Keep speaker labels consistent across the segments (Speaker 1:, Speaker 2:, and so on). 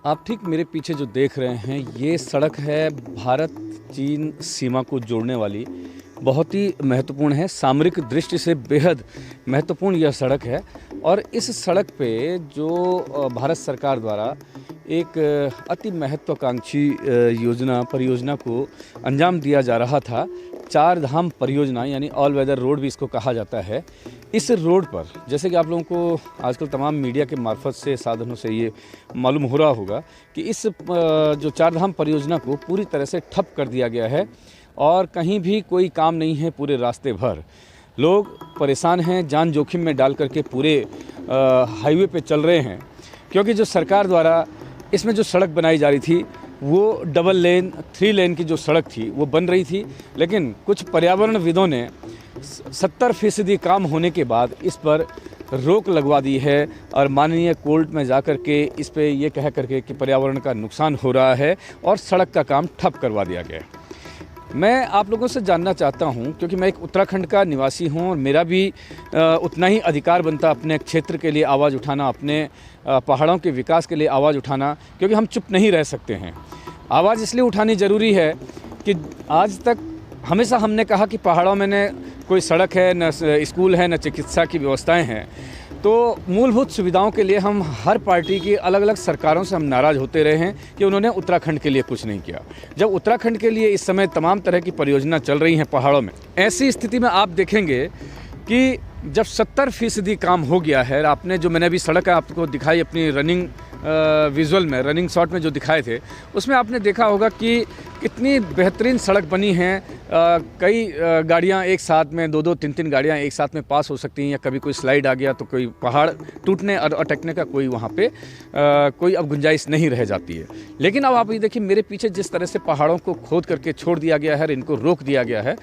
Speaker 1: आप ठीक मेरे पीछे जो देख रहे हैं ये सड़क है भारत चीन सीमा को जोड़ने वाली। बहुत ही महत्वपूर्ण है, सामरिक दृष्टि से बेहद महत्वपूर्ण यह सड़क है। और इस सड़क पे जो भारत सरकार द्वारा एक अति महत्वाकांक्षी परियोजना को अंजाम दिया जा रहा था, चार धाम परियोजना यानी ऑल वेदर रोड भी इसको कहा जाता है। इस रोड पर जैसे कि आप लोगों को आजकल तमाम मीडिया के मार्फत से साधनों से ये मालूम हो रहा होगा कि इस जो चार धाम परियोजना को पूरी तरह से ठप कर दिया गया है और कहीं भी कोई काम नहीं है। पूरे रास्ते भर लोग परेशान हैं, जान जोखिम में डाल करके पूरे हाईवे पे चल रहे हैं, क्योंकि जो सरकार द्वारा इसमें जो सड़क बनाई जा रही थी वो डबल लेन 3 लेन की जो सड़क थी वो बन रही थी, लेकिन कुछ पर्यावरणविदों ने 70% काम होने के बाद इस पर रोक लगवा दी है और माननीय कोर्ट में जाकर के इस पे ये कह करके कि पर्यावरण का नुकसान हो रहा है और सड़क का काम ठप करवा दिया गया है। मैं आप लोगों से जानना चाहता हूं, क्योंकि मैं एक उत्तराखंड का निवासी हूं और मेरा भी उतना ही अधिकार बनता अपने क्षेत्र के लिए आवाज़ उठाना, अपने पहाड़ों के विकास के लिए आवाज़ उठाना, क्योंकि हम चुप नहीं रह सकते हैं। आवाज़ इसलिए उठानी ज़रूरी है कि आज तक हमेशा हमने कहा कि पहाड़ों में न कोई सड़क है, न स्कूल है, न चिकित्सा की व्यवस्थाएं हैं। तो मूलभूत सुविधाओं के लिए हम हर पार्टी की अलग अलग सरकारों से हम नाराज़ होते रहे हैं कि उन्होंने उत्तराखंड के लिए कुछ नहीं किया। जब उत्तराखंड के लिए इस समय तमाम तरह की परियोजना चल रही हैं पहाड़ों में, ऐसी स्थिति में आप देखेंगे कि जब 70% काम हो गया है, आपने जो मैंने अभी सड़क आपको दिखाई अपनी रनिंग विजुअल में, रनिंग शॉट में जो दिखाए थे, उसमें आपने देखा होगा कि कितनी बेहतरीन सड़क बनी है। कई गाड़ियां एक साथ में, 2-2, 3-3 गाड़ियां एक साथ में पास हो सकती हैं, या कभी कोई स्लाइड आ गया तो कोई पहाड़ टूटने और अटकने का कोई वहाँ पे कोई अब गुंजाइश नहीं रह जाती है। लेकिन अब आप ये देखिए मेरे पीछे जिस तरह से पहाड़ों को खोद करके छोड़ दिया गया है, इनको रोक दिया गया है।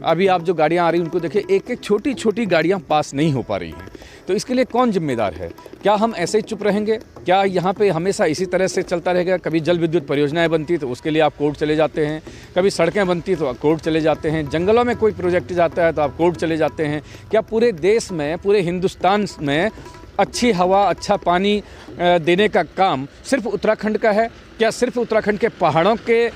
Speaker 1: अभी आप जो गाड़ियाँ आ रही हैं उनको देखिए, एक एक छोटी छोटी गाड़ियाँ पास नहीं हो पा रही हैं। तो इसके लिए कौन जिम्मेदार है? क्या हम ऐसे ही चुप रहेंगे? क्या यहाँ पे हमेशा इसी तरह से चलता रहेगा? कभी जल विद्युत परियोजनाएं बनती तो उसके लिए आप कोर्ट चले जाते हैं, कभी सड़कें बनती तो आप कोर्ट चले जाते हैं, जंगलों में कोई प्रोजेक्ट जाता है तो आप कोर्ट चले जाते हैं। क्या पूरे देश में, पूरे हिंदुस्तान में अच्छी हवा, अच्छा पानी देने का काम सिर्फ उत्तराखंड का है? क्या सिर्फ उत्तराखंड के पहाड़ों के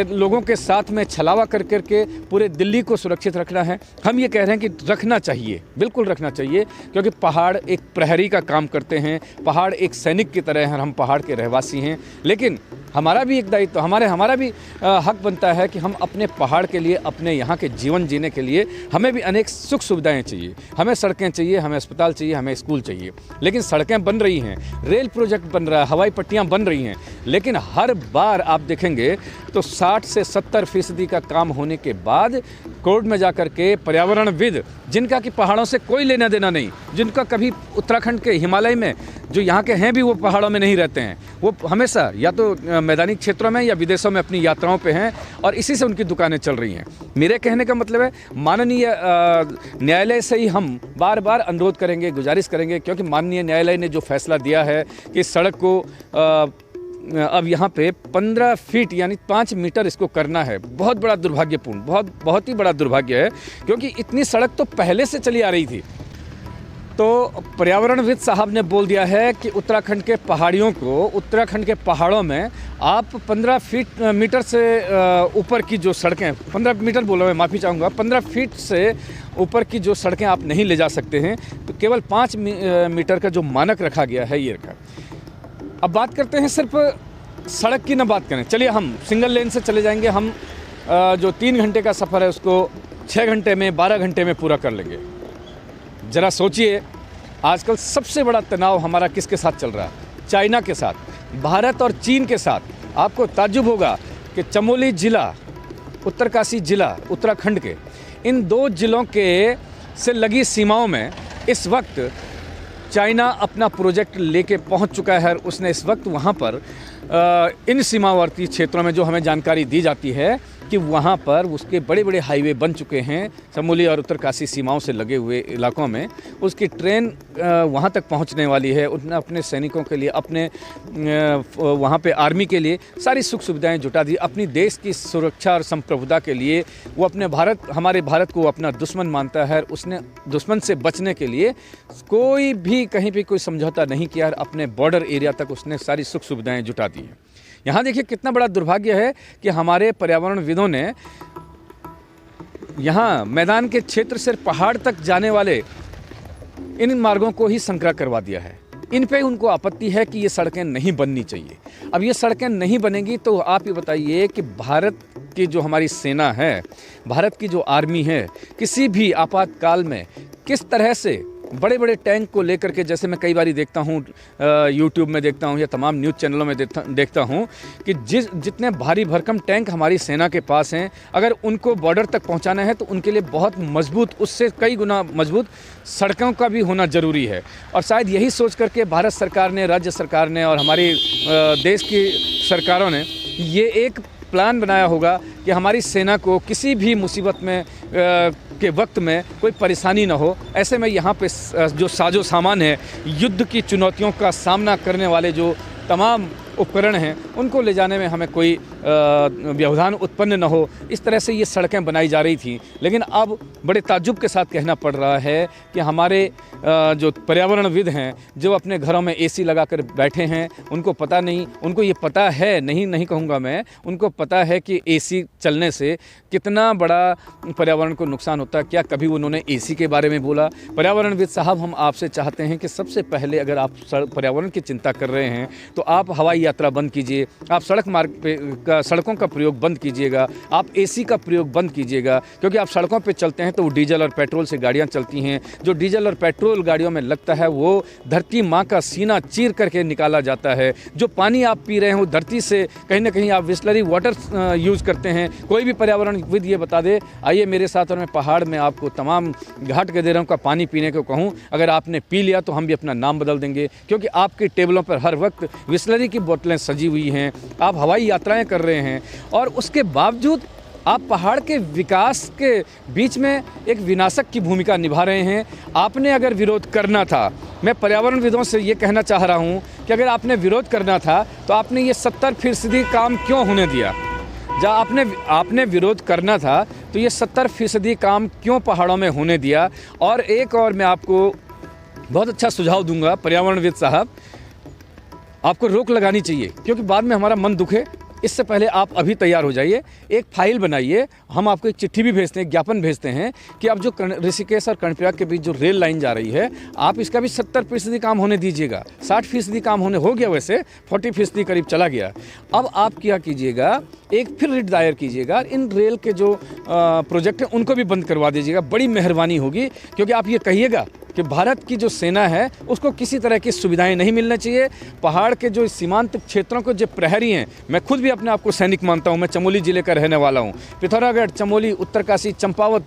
Speaker 1: लोगों के साथ में छलावा कर करके पूरे दिल्ली को सुरक्षित रखना है? हम ये कह रहे हैं कि रखना चाहिए, बिल्कुल रखना चाहिए, क्योंकि पहाड़ एक प्रहरी का काम करते हैं, पहाड़ एक सैनिक की तरह हैं, हम पहाड़ के रहवासी हैं। लेकिन हमारा भी एक दायित्व, हमारा भी हक बनता है कि हम अपने पहाड़ के लिए, अपने यहाँ के जीवन जीने के लिए हमें भी अनेक सुख सुविधाएं चाहिए। हमें सड़कें चाहिए, हमें अस्पताल चाहिए, हमें स्कूल चाहिए। लेकिन सड़कें बन रही हैं, रेल प्रोजेक्ट बन रहा है, हवाई पट्टियाँ बन रही हैं, लेकिन हर बार आप देखेंगे तो 60 से 70% का काम होने के बाद कोर्ट में जाकर के पर्यावरणविद, जिनका कि पहाड़ों से कोई लेना देना नहीं, जिनका कभी उत्तराखंड के हिमालय में जो यहाँ के हैं भी वो पहाड़ों में नहीं रहते हैं, वो हमेशा या तो मैदानी क्षेत्रों में या विदेशों में अपनी यात्राओं पे हैं और इसी से उनकी दुकानें चल रही हैं। मेरे कहने का मतलब है, माननीय न्यायालय से ही हम बार बार अनुरोध करेंगे, गुजारिश करेंगे, क्योंकि माननीय न्यायालय ने जो फैसला दिया है कि सड़क को अब यहाँ पे 15 फीट यानी 5 मीटर इसको करना है, बहुत बड़ा दुर्भाग्यपूर्ण, बहुत ही बड़ा दुर्भाग्य है, क्योंकि इतनी सड़क तो पहले से चली आ रही थी। तो पर्यावरणविद साहब ने बोल दिया है कि उत्तराखंड के पहाड़ियों को, उत्तराखंड के पहाड़ों में आप 15 मीटर से ऊपर की जो सड़कें, 15 मीटर बोला, मैं माफ़ी चाहूँगा, 15 फीट से ऊपर की जो सड़कें आप नहीं ले जा सकते हैं। तो केवल 5 मीटर का जो मानक रखा गया है ये रखा। अब बात करते हैं, सिर्फ सड़क की ना बात करें, चलिए हम सिंगल लेन से चले जाएंगे। हम जो 3 घंटे का सफ़र है उसको 6 घंटे में, 12 घंटे में पूरा कर लेंगे। ज़रा सोचिए, आजकल सबसे बड़ा तनाव हमारा किसके साथ चल रहा है? चाइना के साथ, भारत और चीन के साथ। आपको ताज्जुब होगा कि चमोली ज़िला, उत्तरकाशी ज़िला उत्तराखंड के, इन 2 ज़िलों के से लगी सीमाओं में इस वक्त चाइना अपना प्रोजेक्ट लेके पहुंच चुका है। उसने इस वक्त वहां पर इन सीमावर्ती क्षेत्रों में जो हमें जानकारी दी जाती है कि वहाँ पर उसके बड़े बड़े हाईवे बन चुके हैं चमोली और उत्तरकाशी सीमाओं से लगे हुए इलाकों में। उसकी ट्रेन वहाँ तक पहुँचने वाली है। उसने अपने सैनिकों के लिए, अपने वहाँ पे आर्मी के लिए सारी सुख सुविधाएं जुटा दी। अपनी देश की सुरक्षा और संप्रभुता के लिए वो हमारे भारत को अपना दुश्मन मानता है। उसने दुश्मन से बचने के लिए कोई भी कहीं भी कोई समझौता नहीं किया और अपने बॉर्डर एरिया तक उसने सारी सुख सुविधाएं जुटा दी हैं। यहाँ देखिए कितना बड़ा दुर्भाग्य है कि हमारे पर्यावरणविदों ने यहाँ मैदान के क्षेत्र से पहाड़ तक जाने वाले इन मार्गों को ही संकरा करवा दिया है। इन पे उनको आपत्ति है कि ये सड़कें नहीं बननी चाहिए। अब ये सड़कें नहीं बनेंगी तो आप ये बताइए कि भारत की जो हमारी सेना है, भारत की जो आर्मी है, किसी भी आपातकाल में किस तरह से बड़े बड़े टैंक को लेकर के, जैसे मैं कई बार देखता हूँ यूट्यूब में देखता हूँ या तमाम न्यूज़ चैनलों में देखता हूँ कि जितने भारी भरकम टैंक हमारी सेना के पास हैं, अगर उनको बॉर्डर तक पहुँचाना है तो उनके लिए बहुत मजबूत, उससे कई गुना मजबूत सड़कों का भी होना ज़रूरी है। और शायद यही सोच करके भारत सरकार ने, राज्य सरकार ने और हमारी देश की सरकारों ने ये एक प्लान बनाया होगा कि हमारी सेना को किसी भी मुसीबत में के वक्त में कोई परेशानी ना हो। ऐसे में यहाँ पे जो साजो सामान है, युद्ध की चुनौतियों का सामना करने वाले जो तमाम उपकरण हैं, उनको ले जाने में हमें कोई व्यवधान उत्पन्न न हो, इस तरह से ये सड़कें बनाई जा रही थी। लेकिन अब बड़े ताज्जुब के साथ कहना पड़ रहा है कि हमारे जो पर्यावरणविद हैं, जो अपने घरों में एसी लगाकर बैठे हैं, उनको पता नहीं, उनको ये पता है, नहीं कहूँगा मैं, उनको पता है कि एसी चलने से कितना बड़ा पर्यावरण को नुकसान होता है। क्या कभी उन्होंने एसी के बारे में बोला? पर्यावरणविद साहब, हम आपसे चाहते हैं कि सबसे पहले अगर आप पर्यावरण की चिंता कर रहे हैं तो आप हवाई यात्रा बंद कीजिए, आप सड़क मार्ग पे सड़कों का प्रयोग बंद कीजिएगा, आप एसी का प्रयोग बंद कीजिएगा, क्योंकि आप सड़कों पे चलते हैं तो वो डीजल और पेट्रोल से गाड़ियां चलती हैं। जो डीजल और पेट्रोल गाड़ियों में लगता है वो धरती माँ का सीना चीर करके निकाला जाता है। जो पानी आप पी रहे हैं वो धरती से कहीं ना कहीं आप बिसलरी वाटर यूज़ करते हैं। कोई भी पर्यावरणविद ये बता दे, आइए मेरे साथ और मैं पहाड़ में आपको तमाम घाट गधेरों का पानी पीने को कहूँ, अगर आपने पी लिया तो हम भी अपना नाम बदल देंगे, क्योंकि आपकी टेबलों पर हर वक्त बिसलरी की बोतलें सजी हुई हैं। आप हवाई यात्राएं कर रहे हैं और उसके बावजूद आप पहाड़ के विकास के बीच में एक विनाशक की भूमिका निभा रहे हैं। आपने अगर विरोध करना था, मैं पर्यावरणविदों से ये कहना चाह रहा हूँ कि अगर आपने विरोध करना था तो आपने ये 70% काम क्यों होने दिया? जब आपने विरोध करना था तो ये 70% काम क्यों पहाड़ों में होने दिया? और एक और मैं आपको बहुत अच्छा सुझाव दूंगा पर्यावरणविद साहब, आपको रोक लगानी चाहिए, क्योंकि बाद में हमारा मन दुखे। इससे पहले आप अभी तैयार हो जाइए, एक फाइल बनाइए, हम आपको एक चिट्ठी भी भेजते हैं, ज्ञापन भेजते हैं कि अब जो ऋषिकेश और कर्णप्रयाग के बीच जो रेल लाइन जा रही है, आप इसका भी 70% काम होने दीजिएगा। 60% काम होने हो गया, वैसे 40% करीब चला गया। अब आप क्या कीजिएगा, एक फिर रिट दायर कीजिएगा, इन रेल के जो प्रोजेक्ट हैं उनको भी बंद करवा दीजिएगा। बड़ी मेहरबानी होगी, क्योंकि आप ये कहिएगा कि भारत की जो सेना है उसको किसी तरह की सुविधाएं नहीं मिलना चाहिए। पहाड़ के जो सीमांत क्षेत्रों के जो प्रहरी हैं, मैं खुद भी अपने आप को सैनिक मानता हूं, मैं चमोली ज़िले का रहने वाला हूं। पिथौरागढ़, चमोली, उत्तरकाशी, चंपावत,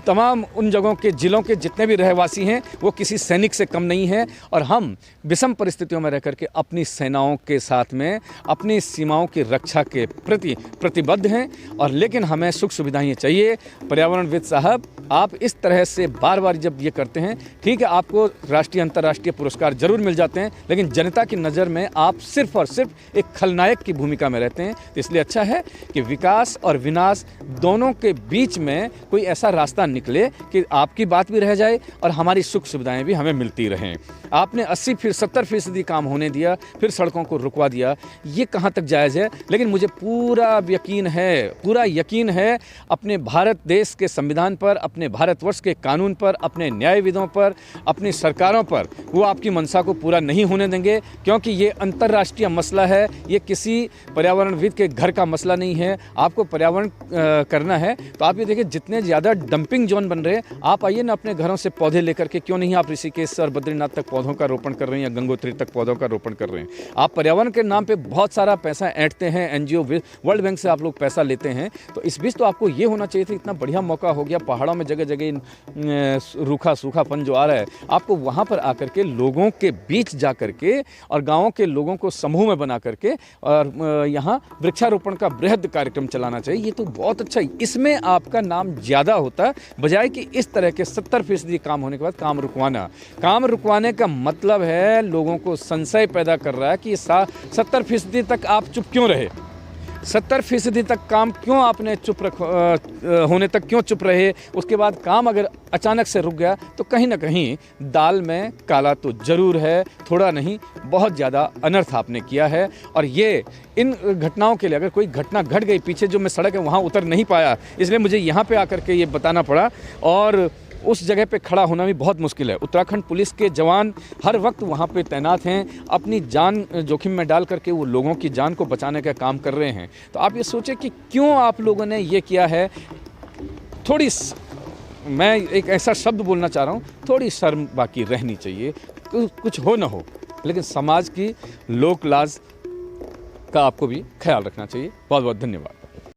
Speaker 1: तमाम उन जगहों के ज़िलों के जितने भी रहवासी हैं वो किसी सैनिक से कम नहीं हैं। और हम विषम परिस्थितियों में रह करके अपनी सेनाओं के साथ में अपनी सीमाओं की रक्षा के प्रति प्रतिबद्ध हैं। और लेकिन हमें सुख सुविधाएं चाहिए। पर्यावरणविद साहब, आप इस तरह से बार बार जब ये करते हैं, ठीक है, आपको राष्ट्रीय अंतर्राष्ट्रीय पुरस्कार जरूर मिल जाते हैं, लेकिन जनता की नज़र में आप सिर्फ और सिर्फ एक खलनायक की भूमिका में रहते हैं। तो इसलिए अच्छा है कि विकास और विनाश दोनों के बीच में कोई ऐसा रास्ता निकले कि आपकी बात भी रह जाए और हमारी सुख सुविधाएं भी हमें मिलती रहें। आपने 80 फिर 70% काम होने दिया, फिर सड़कों को रुकवा दिया, ये कहाँ तक जायज़ है? लेकिन मुझे पूरा यकीन है अपने भारत देश के संविधान पर, अपने भारतवर्ष के कानून पर, अपने न्यायविदों पर, अपनी सरकारों पर, वो आपकी मंशा को पूरा नहीं होने देंगे, क्योंकि ये अंतर्राष्ट्रीय मसला है, ये किसी पर्यावरणविद के घर का मसला नहीं है। आपको पर्यावरण करना है तो आप ये देखिए, जितने ज़्यादा डंपिंग जोन बन रहे हैं, आप आइए ना अपने घरों से पौधे लेकर के, क्यों नहीं आप ऋषिकेश और बद्रीनाथ तक पौधों का रोपण कर रहे हैं या गंगोत्री तक पौधों का रोपण कर रहे हैं। आप पर्यावरण के नाम पे बहुत सारा पैसा ऐंठते हैं, NGO वर्ल्ड बैंक से आप लोग पैसा लेते हैं, तो इस बीच तो आपको ये होना चाहिए था, इतना बढ़िया मौका हो गया, पहाड़ों में जगह जगह रूखा सूखापन जो आ रहा है, आपको वहाँ पर आकर के लोगों के बीच जा कर के और गाँवों के लोगों को समूह में बना करके और यहाँ वृक्षारोपण का बृहद कार्यक्रम चलाना चाहिए। ये तो बहुत अच्छा है, इसमें आपका नाम ज़्यादा होता है, बजाय कि इस तरह के 70% काम होने के बाद काम रुकवाना। काम रुकवाने का मतलब है लोगों को संशय पैदा कर रहा है कि 70% तक आप चुप क्यों रहे, 70% तक काम क्यों आपने होने तक क्यों चुप रहे, उसके बाद काम अगर अचानक से रुक गया तो कहीं ना कहीं दाल में काला तो ज़रूर है, थोड़ा नहीं बहुत ज़्यादा अनर्थ आपने किया है। और ये इन घटनाओं के लिए अगर कोई घटना घट गई, पीछे जो मैं सड़क है वहाँ उतर नहीं पाया, इसलिए मुझे यहाँ पे आकर के ये बताना पड़ा, और उस जगह पे खड़ा होना भी बहुत मुश्किल है। उत्तराखंड पुलिस के जवान हर वक्त वहाँ पे तैनात हैं, अपनी जान जोखिम में डाल करके वो लोगों की जान को बचाने का काम कर रहे हैं। तो आप ये सोचें कि क्यों आप लोगों ने ये किया है। थोड़ी, मैं एक ऐसा शब्द बोलना चाह रहा हूँ, थोड़ी शर्म बाकी रहनी चाहिए, कुछ हो ना हो, लेकिन समाज की लोक लाज का आपको भी ख्याल रखना चाहिए। बहुत बहुत धन्यवाद।